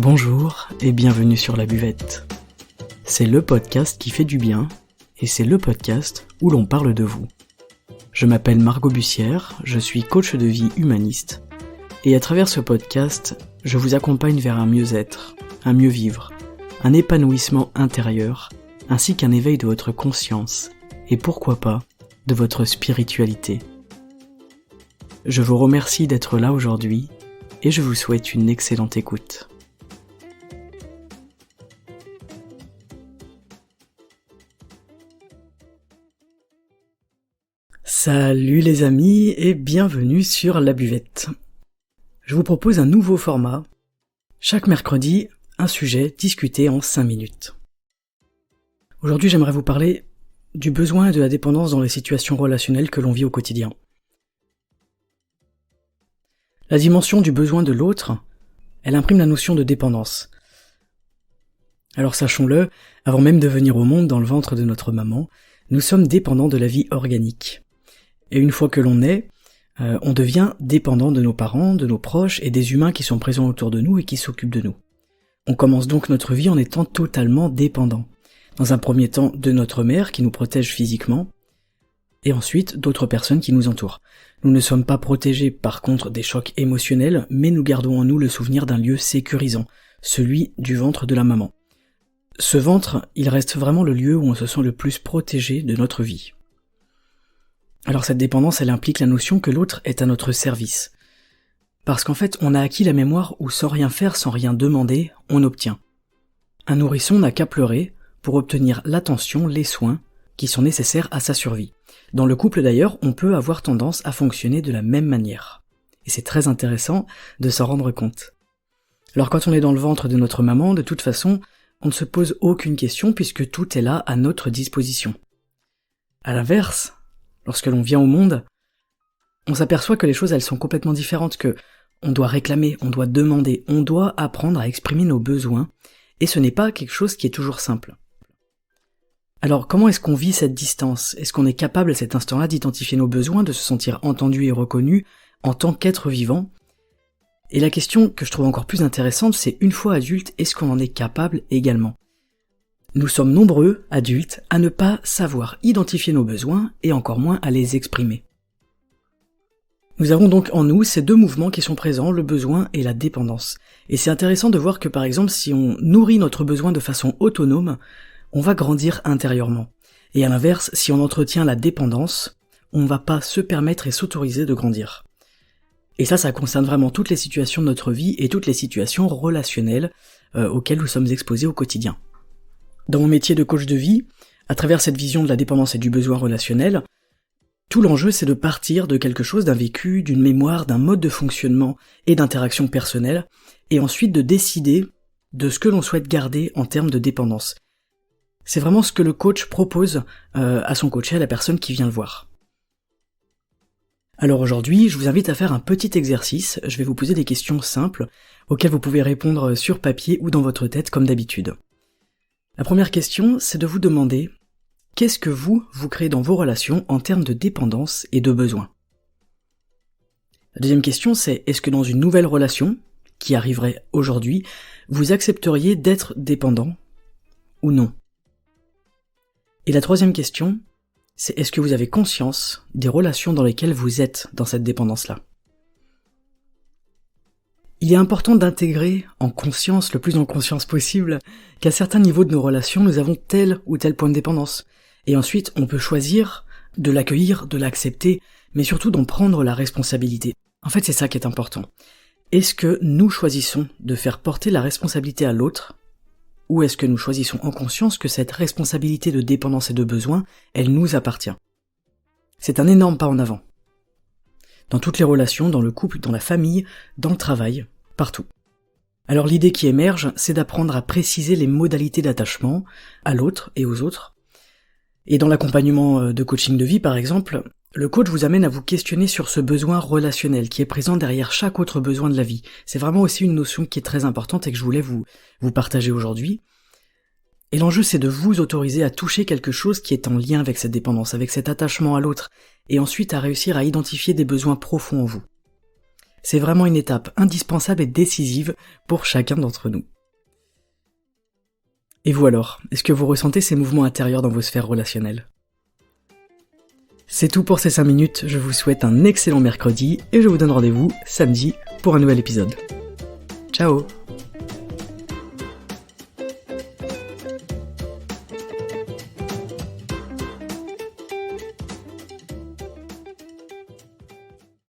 Bonjour et bienvenue sur La Buvette. C'est le podcast qui fait du bien et c'est le podcast où l'on parle de vous. Je m'appelle Margot Bussière, je suis coach de vie humaniste et à travers ce podcast, je vous accompagne vers un mieux-être, un mieux vivre, un épanouissement intérieur ainsi qu'un éveil de votre conscience et pourquoi pas de votre spiritualité. Je vous remercie d'être là aujourd'hui et je vous souhaite une excellente écoute. Salut les amis et bienvenue sur La Buvette. Je vous propose un nouveau format. Chaque mercredi, un sujet discuté en 5 minutes. Aujourd'hui, j'aimerais vous parler du besoin et de la dépendance dans les situations relationnelles que l'on vit au quotidien. La dimension du besoin de l'autre, elle imprime la notion de dépendance. Alors sachons-le, avant même de venir au monde dans le ventre de notre maman, nous sommes dépendants de la vie organique. Et une fois que l'on naît, on devient dépendant de nos parents, de nos proches et des humains qui sont présents autour de nous et qui s'occupent de nous. On commence donc notre vie en étant totalement dépendant. Dans un premier temps de notre mère qui nous protège physiquement, et ensuite d'autres personnes qui nous entourent. Nous ne sommes pas protégés par contre des chocs émotionnels, mais nous gardons en nous le souvenir d'un lieu sécurisant, celui du ventre de la maman. Ce ventre, il reste vraiment le lieu où on se sent le plus protégé de notre vie. Alors cette dépendance, elle implique la notion que l'autre est à notre service. Parce qu'en fait, on a acquis la mémoire où sans rien faire, sans rien demander, on obtient. Un nourrisson n'a qu'à pleurer pour obtenir l'attention, les soins qui sont nécessaires à sa survie. Dans le couple d'ailleurs, on peut avoir tendance à fonctionner de la même manière. Et c'est très intéressant de s'en rendre compte. Alors quand on est dans le ventre de notre maman, de toute façon, on ne se pose aucune question puisque tout est là à notre disposition. À l'inverse, lorsque l'on vient au monde, on s'aperçoit que les choses elles sont complètement différentes, que on doit réclamer, on doit demander, on doit apprendre à exprimer nos besoins, et ce n'est pas quelque chose qui est toujours simple. Alors comment est-ce qu'on vit cette distance ? Est-ce qu'on est capable à cet instant-là d'identifier nos besoins, de se sentir entendu et reconnu en tant qu'être vivant ? Et la question que je trouve encore plus intéressante, c'est une fois adulte, est-ce qu'on en est capable également ? Nous sommes nombreux, adultes, à ne pas savoir identifier nos besoins et encore moins à les exprimer. Nous avons donc en nous ces deux mouvements qui sont présents, le besoin et la dépendance. Et c'est intéressant de voir que par exemple, si on nourrit notre besoin de façon autonome, on va grandir intérieurement. Et à l'inverse, si on entretient la dépendance, on ne va pas se permettre et s'autoriser de grandir. Et ça concerne vraiment toutes les situations de notre vie et toutes les situations relationnelles auxquelles nous sommes exposés au quotidien. Dans mon métier de coach de vie, à travers cette vision de la dépendance et du besoin relationnel, tout l'enjeu c'est de partir de quelque chose, d'un vécu, d'une mémoire, d'un mode de fonctionnement et d'interaction personnelle, et ensuite de décider de ce que l'on souhaite garder en termes de dépendance. C'est vraiment ce que le coach propose à son coaché, à la personne qui vient le voir. Alors aujourd'hui, je vous invite à faire un petit exercice, je vais vous poser des questions simples, auxquelles vous pouvez répondre sur papier ou dans votre tête comme d'habitude. La première question, c'est de vous demander qu'est-ce que vous créez dans vos relations en termes de dépendance et de besoin. La deuxième question, c'est est-ce que dans une nouvelle relation, qui arriverait aujourd'hui, vous accepteriez d'être dépendant ou non ? Et la troisième question, c'est est-ce que vous avez conscience des relations dans lesquelles vous êtes dans cette dépendance-là ? Il est important d'intégrer en conscience, le plus en conscience possible, qu'à certains niveaux de nos relations, nous avons tel ou tel point de dépendance. Et ensuite, on peut choisir de l'accueillir, de l'accepter, mais surtout d'en prendre la responsabilité. En fait, c'est ça qui est important. Est-ce que nous choisissons de faire porter la responsabilité à l'autre, ou est-ce que nous choisissons en conscience que cette responsabilité de dépendance et de besoin, elle nous appartient ? C'est un énorme pas en avant. Dans toutes les relations, dans le couple, dans la famille, dans le travail, partout. Alors l'idée qui émerge, c'est d'apprendre à préciser les modalités d'attachement à l'autre et aux autres. Et dans l'accompagnement de coaching de vie, par exemple, le coach vous amène à vous questionner sur ce besoin relationnel qui est présent derrière chaque autre besoin de la vie. C'est vraiment aussi une notion qui est très importante et que je voulais vous partager aujourd'hui. Et l'enjeu, c'est de vous autoriser à toucher quelque chose qui est en lien avec cette dépendance, avec cet attachement à l'autre, et ensuite à réussir à identifier des besoins profonds en vous. C'est vraiment une étape indispensable et décisive pour chacun d'entre nous. Et vous alors, est-ce que vous ressentez ces mouvements intérieurs dans vos sphères relationnelles ? C'est tout pour ces 5 minutes, je vous souhaite un excellent mercredi et je vous donne rendez-vous samedi pour un nouvel épisode. Ciao !